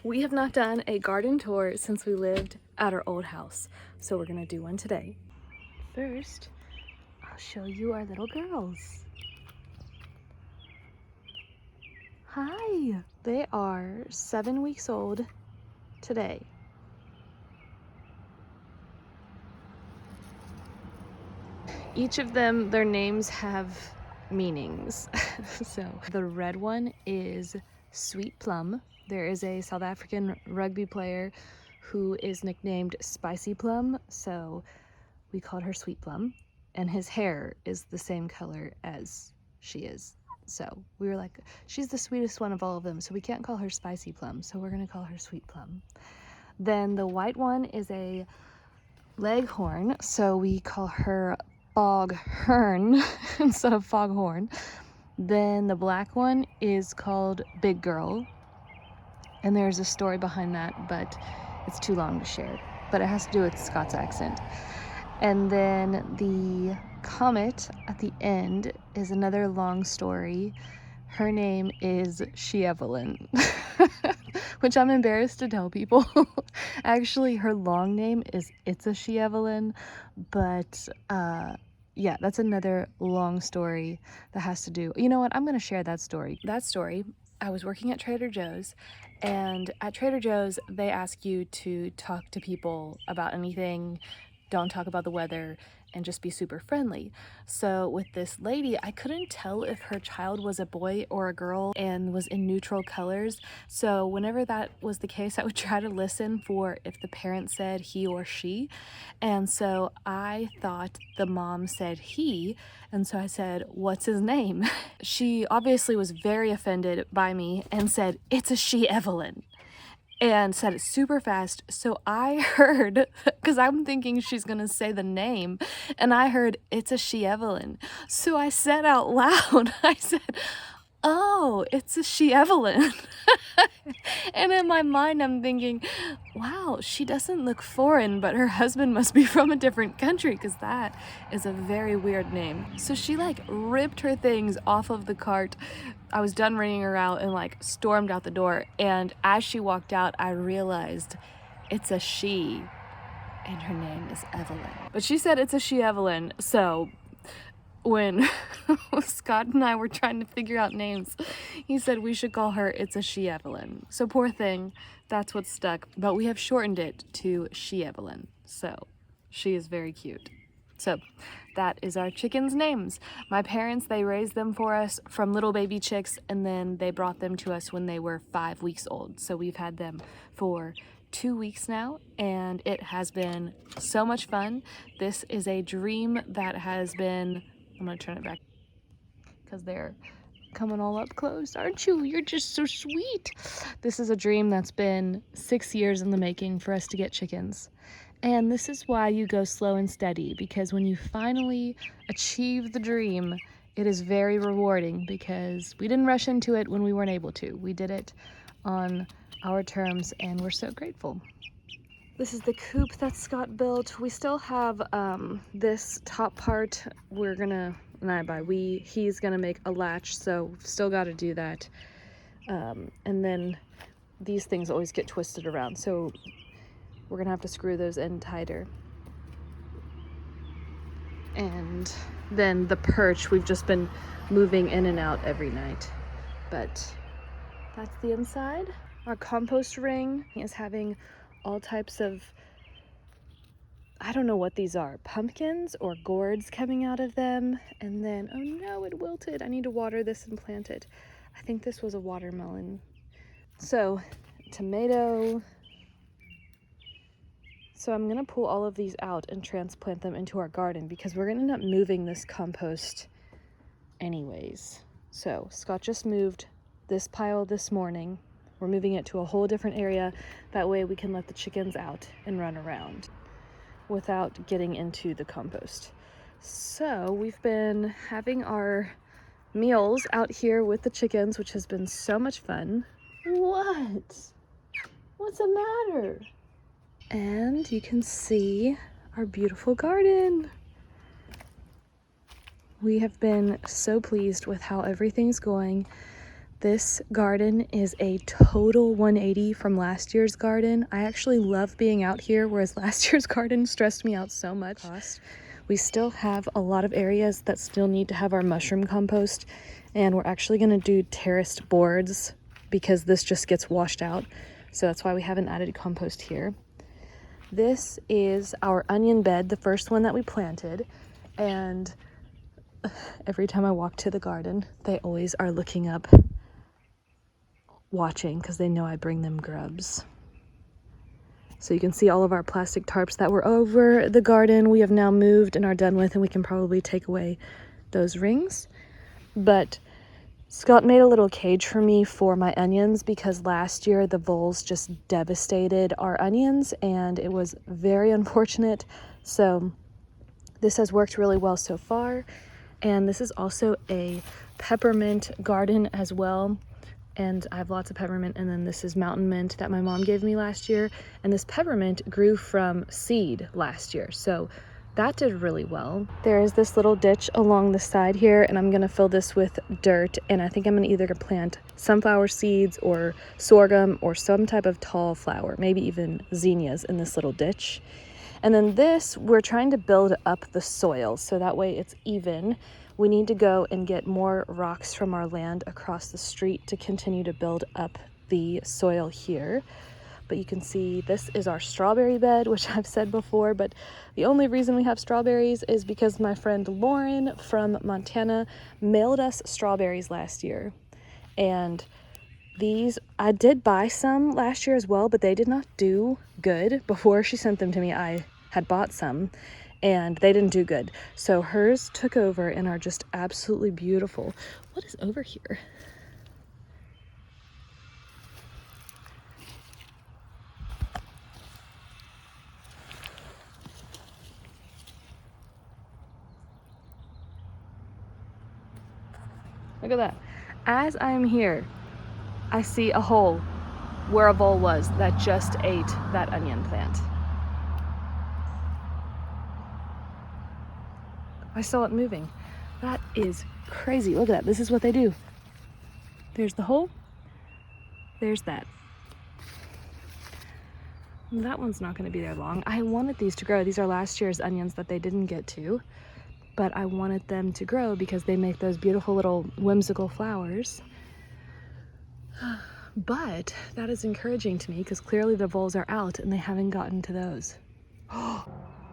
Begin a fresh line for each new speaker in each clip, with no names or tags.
We have not done a garden tour since we lived at our old house, so we're gonna do one today. First, I'll show you our little girls. Hi! They are 7 weeks old today. Each of them, their names have meanings. So the red one is Sweet Plum. There is a South African rugby player who is nicknamed Spicy Plum, so we called her Sweet Plum. And his hair is the same color as she is. So we were like, she's the sweetest one of all of them, so we can't call her Spicy Plum, so we're gonna call her Sweet Plum. Then the white one is a Leghorn, so we call her Foghorn instead of Foghorn. Then the black one is called Big Girl, and there's a story behind that, but it's too long to share. But it has to do with Scott's accent. And then the comet at the end is another long story. Her name is She-Evelyn, which I'm embarrassed to tell people. Actually, her long name is It's a She-Evelyn, but yeah, that's another long story that has to do. You know what? I'm going to share that story. That story, I was working at Trader Joe's, and at Trader Joe's, they ask you to talk to people about anything. Don't talk about the weather, and just be super friendly. So with this lady, I couldn't tell if her child was a boy or a girl and was in neutral colors. So whenever that was the case, I would try to listen for if the parent said he or she. And so I thought the mom said he, and so I said, "What's his name?" She obviously was very offended by me and said, "It's a She-Evelyn." And said it super fast. So I heard, because I'm thinking she's gonna say the name, and I heard, "It's a She-Evelyn." So I said out loud, I said, "Oh, it's a She-Evelyn." And in my mind, I'm thinking, wow, she doesn't look foreign, but her husband must be from a different country, because that is a very weird name. So she like ripped her things off of the cart. I was done ringing her out and like stormed out the door. And as she walked out, I realized it's a she, and her name is Evelyn. But she said it's a She-Evelyn, so when Scott and I were trying to figure out names, he said we should call her It's a She-Evelyn. So poor thing, that's what stuck. But we have shortened it to She-Evelyn. So she is very cute. So that is our chickens' names. My parents, they raised them for us from little baby chicks, and then they brought them to us when they were 5 weeks old. So we've had them for 2 weeks now, and it has been so much fun. This is a dream that has been, I'm gonna turn it back because they're coming all up close. Aren't you? You're just so sweet. This is a dream that's been 6 years in the making for us to get chickens. And this is why you go slow and steady, because when you finally achieve the dream, it is very rewarding, because we didn't rush into it when we weren't able to. We did it on our terms, and we're so grateful. This is the coop that Scott built. We still have this top part. We're gonna, not by we, he's gonna make a latch, so we've still got to do that. And then these things always get twisted around, so we're gonna have to screw those in tighter. And then the perch, we've just been moving in and out every night. But that's the inside. Our compost ring is having all types of, I don't know what these are, pumpkins or gourds coming out of them. And then, oh no, it wilted. I need to water this and plant it. I think this was a watermelon. So, tomato. So I'm gonna pull all of these out and transplant them into our garden, because we're gonna end up moving this compost anyways. So Scott just moved this pile this morning. We're moving it to a whole different area. That way we can let the chickens out and run around without getting into the compost. So we've been having our meals out here with the chickens, which has been so much fun. What? What's the matter? And you can see our beautiful garden. We have been so pleased with how everything's going. This garden is a total 180 from last year's garden. I actually love being out here, whereas last year's garden stressed me out so much. We still have a lot of areas that still need to have our mushroom compost, and we're actually going to do terraced boards because this just gets washed out. So that's why we haven't added compost here. This is our onion bed, the first one that we planted, and every time I walk to the garden, they always are looking up, watching, because they know I bring them grubs. So you can see all of our plastic tarps that were over the garden we have now moved and are done with, and we can probably take away those rings. But Scott made a little cage for me for my onions because last year the voles just devastated our onions and it was very unfortunate. So this has worked really well so far. And this is also a peppermint garden as well. And I have lots of peppermint, and then this is mountain mint that my mom gave me last year. And this peppermint grew from seed last year, so that did really well. There is this little ditch along the side here, and I'm gonna fill this with dirt, and I think I'm gonna either plant sunflower seeds or sorghum or some type of tall flower, maybe even zinnias in this little ditch. And then this, we're trying to build up the soil so that way it's even. We need to go and get more rocks from our land across the street to continue to build up the soil here. But you can see this is our strawberry bed, which I've said before, but the only reason we have strawberries is because my friend Lauren from Montana mailed us strawberries last year. And these, I did buy some last year as well, but they did not do good. Before she sent them to me, I had bought some and they didn't do good. So hers took over and are just absolutely beautiful. What is over here? Look at that. As I'm here, I see a hole where a vole was that just ate that onion plant. I saw it moving. That is crazy. Look at that. This is what they do. There's the hole. There's that. That one's not going to be there long. I wanted these to grow. These are last year's onions that they didn't get to, but I wanted them to grow because they make those beautiful little whimsical flowers. But that is encouraging to me because clearly the voles are out and they haven't gotten to those.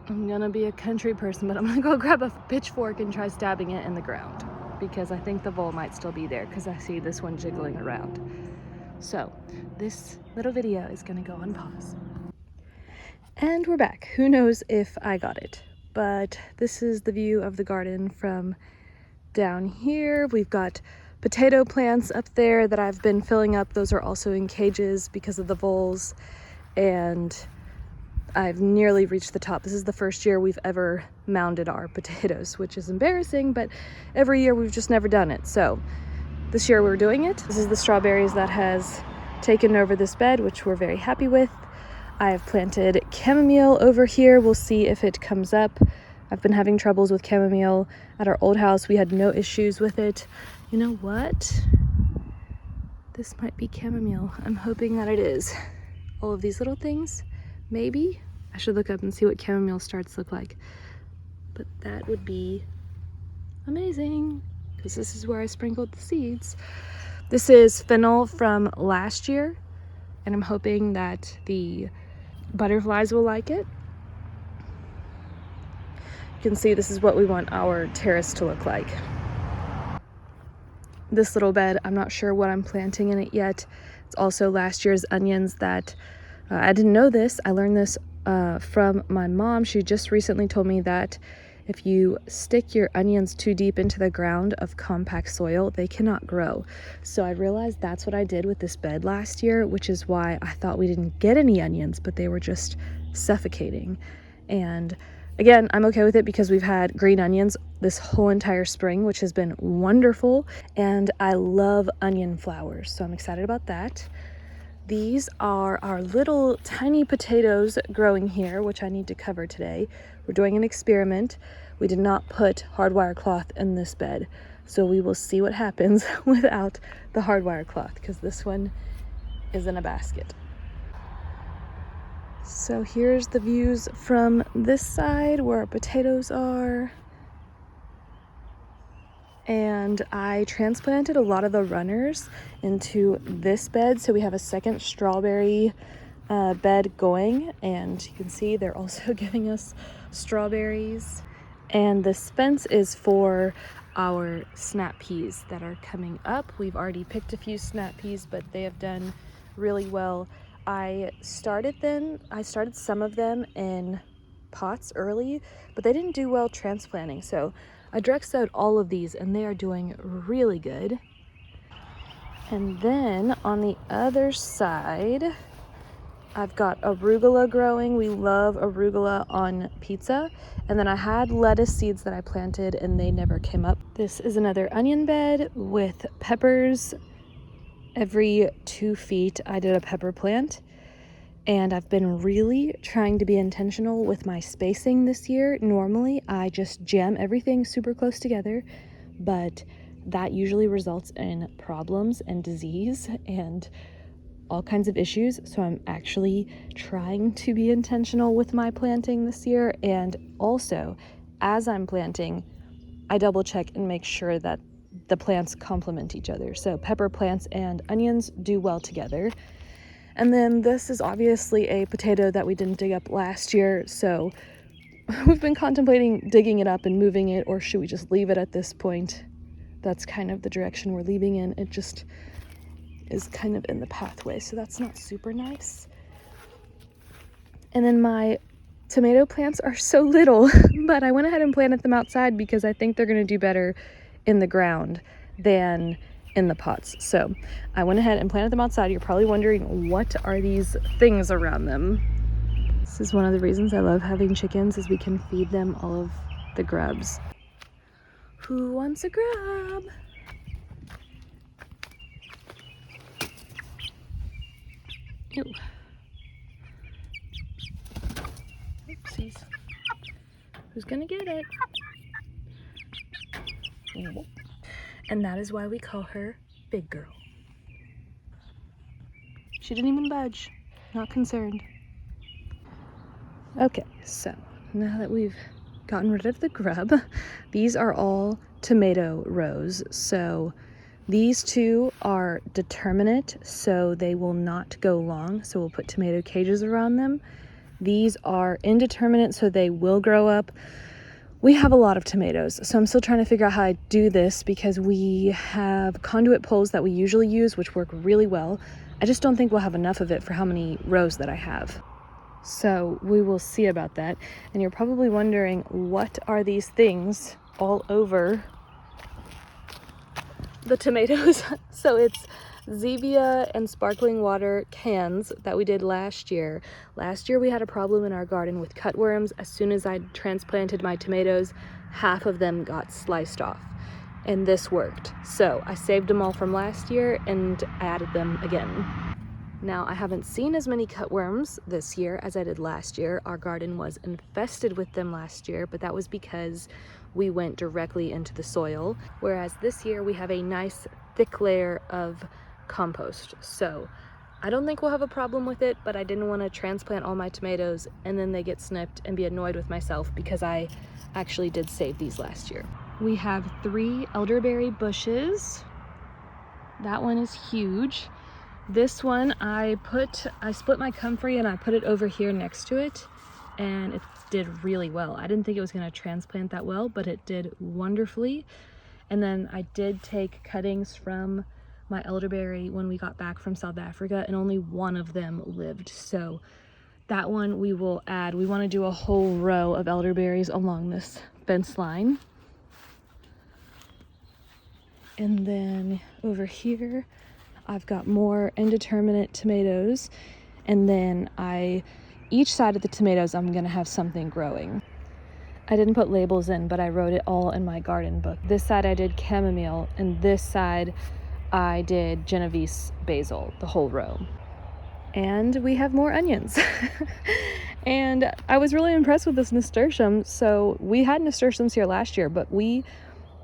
I'm gonna be a country person, but I'm gonna go grab a pitchfork and try stabbing it in the ground because I think the vole might still be there because I see this one jiggling around. So this little video is gonna go on pause. And we're back. Who knows if I got it, but this is the view of the garden from down here. We've got potato plants up there that I've been filling up. Those are also in cages because of the voles, and I've nearly reached the top. This is the first year we've ever mounded our potatoes, which is embarrassing, but every year we've just never done it. So this year we're doing it. This is the strawberries that has taken over this bed, which we're very happy with. I have planted chamomile over here. We'll see if it comes up. I've been having troubles with chamomile at our old house. We had no issues with it. You know what? This might be chamomile. I'm hoping that it is. All of these little things, maybe. I should look up and see what chamomile starts look like. But that would be amazing because this is where I sprinkled the seeds. This is fennel from last year, and I'm hoping that the butterflies will like it. You can see this is what we want our terrace to look like. This little bed, I'm not sure what I'm planting in it yet. It's also last year's onions that I didn't know this. I learned this from my mom. She just recently told me that if you stick your onions too deep into the ground of compact soil, they cannot grow. So I realized that's what I did with this bed last year, which is why I thought we didn't get any onions, but they were just suffocating. And again, I'm okay with it because we've had green onions this whole entire spring, which has been wonderful. And I love onion flowers, so I'm excited about that. These are our little tiny potatoes growing here, which I need to cover today. We're doing an experiment. We did not put hardwire cloth in this bed So we will see what happens without the hardwire cloth, because this one is in a basket. So here's the views from this side where our potatoes are. And I transplanted a lot of the runners into this bed, so we have a second strawberry bed going, and you can see they're also giving us strawberries. And this fence is for our snap peas that are coming up. We've already picked a few snap peas, but they have done really well. I started some of them in pots early, but they didn't do well transplanting, so I direct sowed all of these and they are doing really good. And then on the other side, I've got arugula growing. We love arugula on pizza. And then I had lettuce seeds that I planted and they never came up. This is another onion bed with peppers. Every 2 feet I did a pepper plant. And I've been really trying to be intentional with my spacing this year. Normally, I just jam everything super close together, but that usually results in problems and disease and all kinds of issues. So I'm actually trying to be intentional with my planting this year. And also, as I'm planting, I double check and make sure that the plants complement each other. So pepper plants and onions do well together. And then this is obviously a potato that we didn't dig up last year, so we've been contemplating digging it up and moving it, or should we just leave it at this point? That's kind of the direction we're leaving in. It just is kind of in the pathway, so that's not super nice. And then my tomato plants are so little, but I went ahead and planted them outside because I think they're going to do better in the ground than in the pots. So I went ahead and planted them outside. You're probably wondering, what are these things around them? This is one of the reasons I love having chickens, is we can feed them all of the grubs. Who wants a grub? Ew. Oopsies. Who's gonna get it? Ew. And that is why we call her Big Girl. She didn't even budge. Not concerned. Okay, so now that we've gotten rid of the grub, these are all tomato rows. So these two are determinate, so they will not go long. So we'll put tomato cages around them. These are indeterminate, so they will grow up. We have a lot of tomatoes, so I'm still trying to figure out how I do this, because we have conduit poles that we usually use, which work really well. I just don't think we'll have enough of it for how many rows that I have. So we will see about that. And you're probably wondering, what are these things all over the tomatoes? So it's Zevia and sparkling water cans that we did last year. Last year we had a problem in our garden with cutworms. As soon as I transplanted my tomatoes, half of them got sliced off, and this worked. So I saved them all from last year and added them again. Now, I haven't seen as many cutworms this year as I did last year. Our garden was infested with them last year, but that was because we went directly into the soil, whereas this year we have a nice thick layer of compost. So I don't think we'll have a problem with it, but I didn't want to transplant all my tomatoes and then they get snipped and be annoyed with myself, because I actually did save these last year. We have 3 elderberry bushes. That one is huge. This one I split my comfrey and I put it over here next to it, and it did really well. I didn't think it was going to transplant that well, but it did wonderfully. And then I did take cuttings from my elderberry when we got back from South Africa, and only one of them lived. So that one we will add. We want to do a whole row of elderberries along this fence line. And then over here, I've got more indeterminate tomatoes. And then each side of the tomatoes, I'm gonna have something growing. I didn't put labels in, but I wrote it all in my garden book. This side I did chamomile, and this side I did Genovese basil, the whole row. And we have more onions. And I was really impressed with this nasturtium. So we had nasturtiums here last year, but we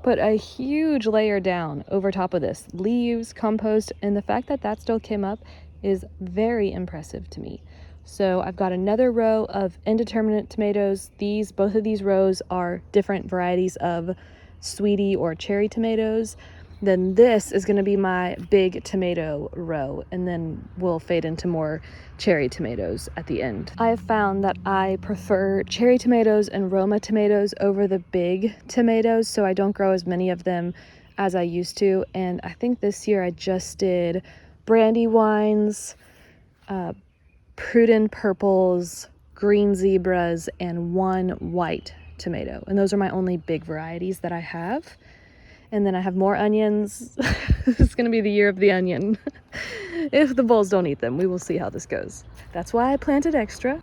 put a huge layer down over top of this. Leaves, compost, and the fact that that still came up is very impressive to me. So I've got another row of indeterminate tomatoes. Both of these rows are different varieties of sweetie or cherry tomatoes. Then this is going to be my big tomato row, and then we'll fade into more cherry tomatoes at the end. I have found that I prefer cherry tomatoes and Roma tomatoes over the big tomatoes, so I don't grow as many of them as I used to. And I think this year I just did Brandywines, Prudent Purples, Green Zebras, and one white tomato. And those are my only big varieties that I have. And then I have more onions. It's gonna be the year of the onion. If the bulls don't eat them, we will see how this goes. That's why I planted extra.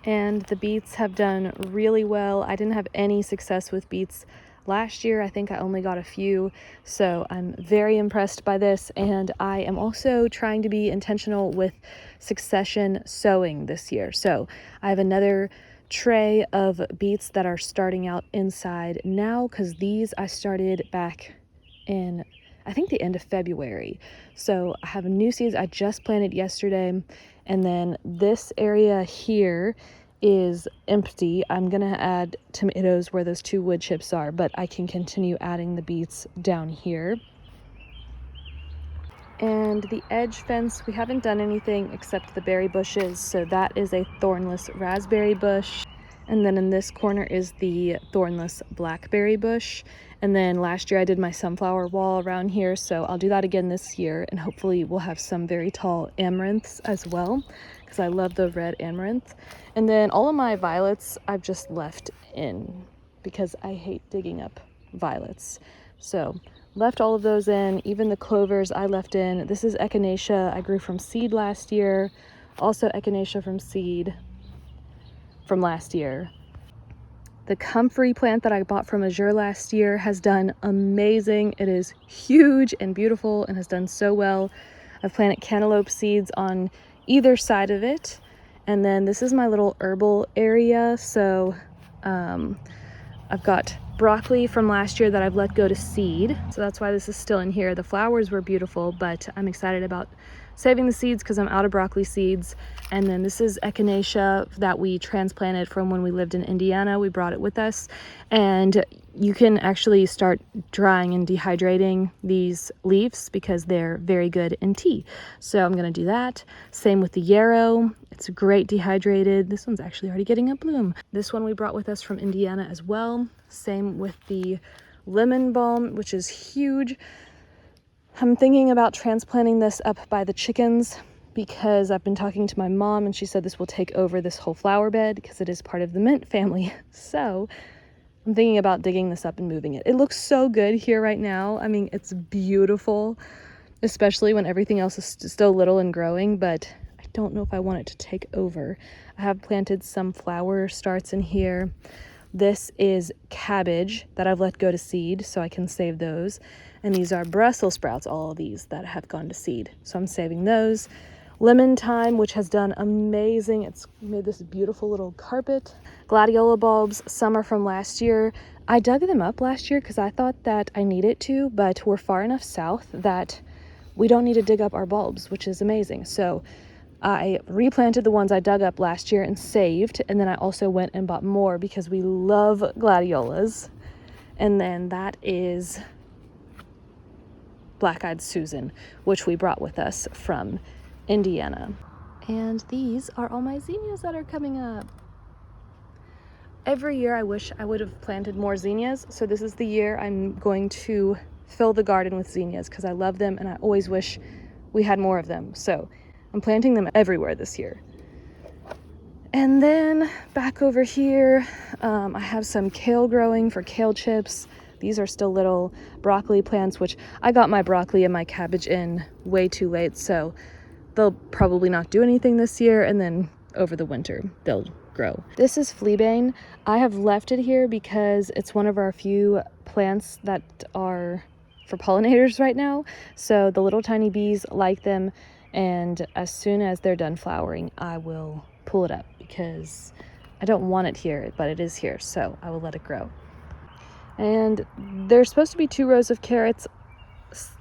And the beets have done really well. I didn't have any success with beets last year. I think I only got a few. So I'm very impressed by this. And I am also trying to be intentional with succession sowing this year. So I have another tray of beets that are starting out inside now, because these I started back in, I think, the end of February. So I have new seeds I just planted yesterday, and then this area here is empty. I'm gonna add tomatoes where those two wood chips are, but I can continue adding the beets down here. And the edge fence, we haven't done anything except the berry bushes, so that is a thornless raspberry bush. And then in this corner is the thornless blackberry bush. And then last year I did my sunflower wall around here, so I'll do that again this year, and hopefully we'll have some very tall amaranths as well, because I love the red amaranth. And then all of my violets I've just left in because I hate digging up violets. So left all of those in, even the clovers I left in. This is echinacea I grew from seed last year. Also echinacea from seed from last year. The comfrey plant that I bought from Azure last year has done amazing. It is huge and beautiful and has done so well. I've planted cantaloupe seeds on either side of it. And then this is my little herbal area. So I've got broccoli from last year that I've let go to seed. So that's why this is still in here. The flowers were beautiful, but I'm excited about saving the seeds because I'm out of broccoli seeds. And then this is echinacea that we transplanted from when we lived in Indiana. We brought it with us, and you can actually start drying and dehydrating these leaves because they're very good in tea. So I'm gonna do that. Same with the yarrow. It's great dehydrated. This one's actually already getting a bloom. This one we brought with us from Indiana as well. Same with the lemon balm, which is huge. I'm thinking about transplanting this up by the chickens because I've been talking to my mom and she said this will take over this whole flower bed because it is part of the mint family. So I'm thinking about digging this up and moving it. It looks so good here right now. I mean, it's beautiful, especially when everything else is still little and growing, but I don't know if I want it to take over. I have planted some flower starts in here. This is cabbage that I've let go to seed so I can save those. And these are Brussels sprouts, all of these that have gone to seed. So I'm saving those. Lemon thyme, which has done amazing. It's made this beautiful little carpet. Gladiola bulbs, some are from last year. I dug them up last year because I thought that I needed to, but we're far enough south that we don't need to dig up our bulbs, which is amazing. So I replanted the ones I dug up last year and saved, and then I also went and bought more because we love gladiolas. And then that is Black-Eyed Susan, which we brought with us from Indiana. And these are all my zinnias that are coming up. Every year I wish I would have planted more zinnias, so this is the year I'm going to fill the garden with zinnias because I love them and I always wish we had more of them. So I'm planting them everywhere this year. And then back over here, I have some kale growing for kale chips. These are still little broccoli plants, which I got my broccoli and my cabbage in way too late, so they'll probably not do anything this year, and then over the winter they'll grow. This is fleabane. I have left it here because it's one of our few plants that are for pollinators right now, so the little tiny bees like them, and as soon as they're done flowering, I will pull it up because I don't want it here, but it is here, so I will let it grow. And there's supposed to be 2 rows of carrots.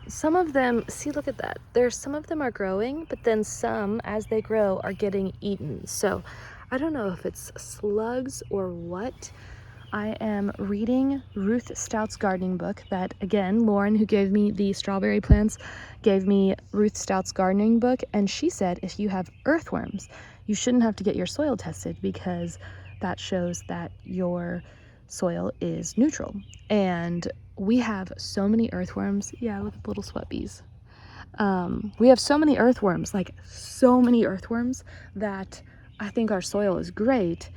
Some of them, see, look at that. Some of them are growing, but then some, as they grow, are getting eaten. So I don't know if it's slugs or what. I am reading Ruth Stout's gardening book that, again, Lauren, who gave me the strawberry plants, gave me Ruth Stout's gardening book. And she said if you have earthworms, you shouldn't have to get your soil tested because that shows that your soil is neutral. And we have so many earthworms. Yeah, look at the little sweat bees. We have so many earthworms, like so many earthworms, that I think our soil is great.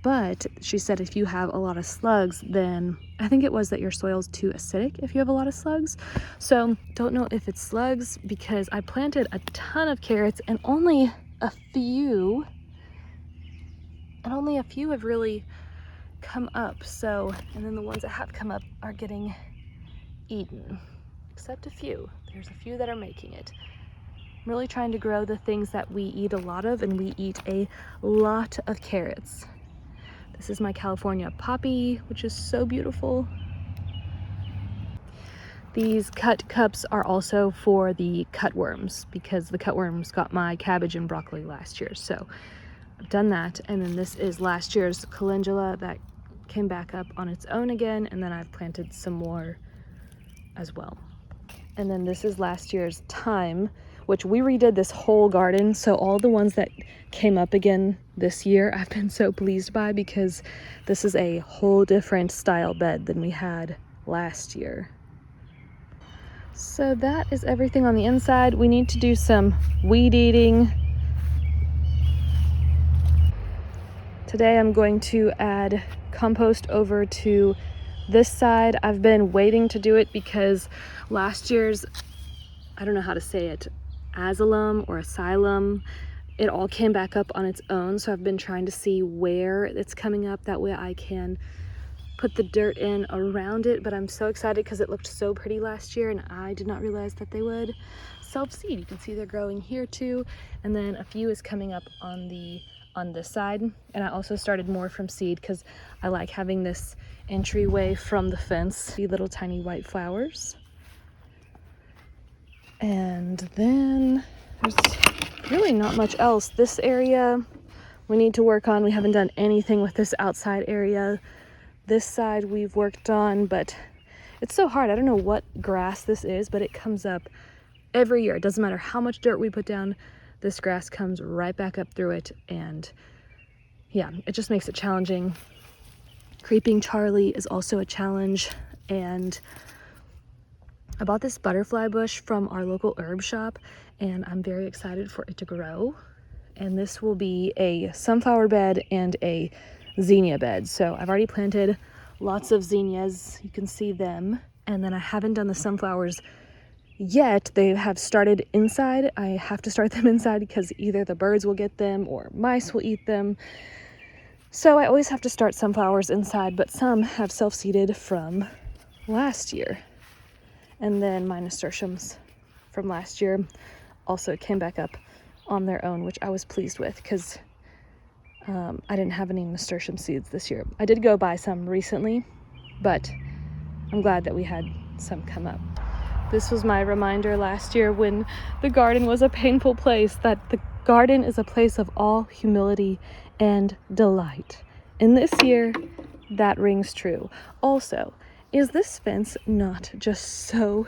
But she said if you have a lot of slugs, then I think it was that your soil's too acidic if you have a lot of slugs. So don't know if it's slugs because I planted a ton of carrots and only a few have really come up. So, and then the ones that have come up are getting eaten, except a few. There's a few that are making it. I'm really trying to grow the things that we eat a lot of, and we eat a lot of carrots. This is my California poppy, which is so beautiful. These cut cups are also for the cutworms because the cutworms got my cabbage and broccoli last year. So I've done that. And then this is last year's calendula that came back up on its own again. And then I've planted some more as well. And then this is last year's thyme, which we redid this whole garden. So all the ones that came up again this year, I've been so pleased by because this is a whole different style bed than we had last year. So that is everything on the inside. We need to do some weed eating. Today I'm going to add compost over to this side. I've been waiting to do it because last year's, I don't know how to say it, asylum or asylum, it all came back up on its own. So I've been trying to see where it's coming up. That way I can put the dirt in around it. But I'm so excited because it looked so pretty last year and I did not realize that they would self-seed. You can see they're growing here too. And then a few is coming up on this side. And I also started more from seed because I like having this entryway from the fence. See little tiny white flowers. And then there's really not much else. This area we need to work on. We haven't done anything with this outside area. This side we've worked on, but it's so hard. I don't know what grass this is, but it comes up every year. It doesn't matter how much dirt we put down, this grass comes right back up through it. And yeah, it just makes it challenging. Creeping Charlie is also a challenge. And I bought this butterfly bush from our local herb shop and I'm very excited for it to grow. And this will be a sunflower bed and a zinnia bed. So I've already planted lots of zinnias. You can see them. And then I haven't done the sunflowers yet. They have started inside. I have to start them inside because either the birds will get them or mice will eat them. So I always have to start sunflowers inside, but some have self-seeded from last year. And then my nasturtiums from last year also came back up on their own, which I was pleased with because I didn't have any nasturtium seeds this year. I did go buy some recently, but I'm glad that we had some come up. This was my reminder last year when the garden was a painful place, that the garden is a place of all humility and delight. And this year, that rings true. Also, is this fence not just so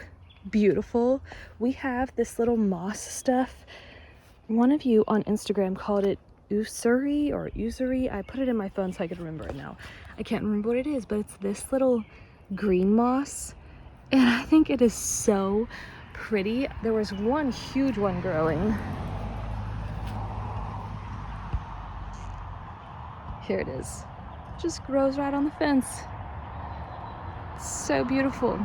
beautiful? We have this little moss stuff. One of you on Instagram called it usuri or usuri. I put it in my phone so I could remember it now. I can't remember what it is, but it's this little green moss. And I think it is so pretty. There was one huge one growing. Here it is. It just grows right on the fence. It's so beautiful.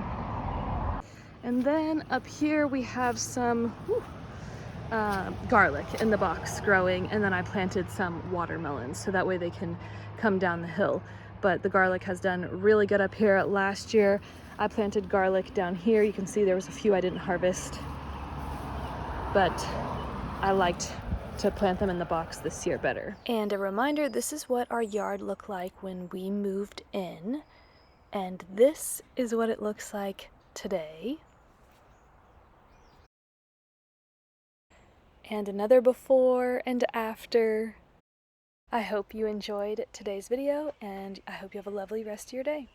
And then up here we have some garlic in the box growing, and then I planted some watermelons so that way they can come down the hill. But the garlic has done really good up here. Last year I planted garlic down here. You can see there was a few I didn't harvest, but I liked to plant them in the box this year better. And a reminder, this is what our yard looked like when we moved in. And this is what it looks like today. And another before and after. I hope you enjoyed today's video, and I hope you have a lovely rest of your day.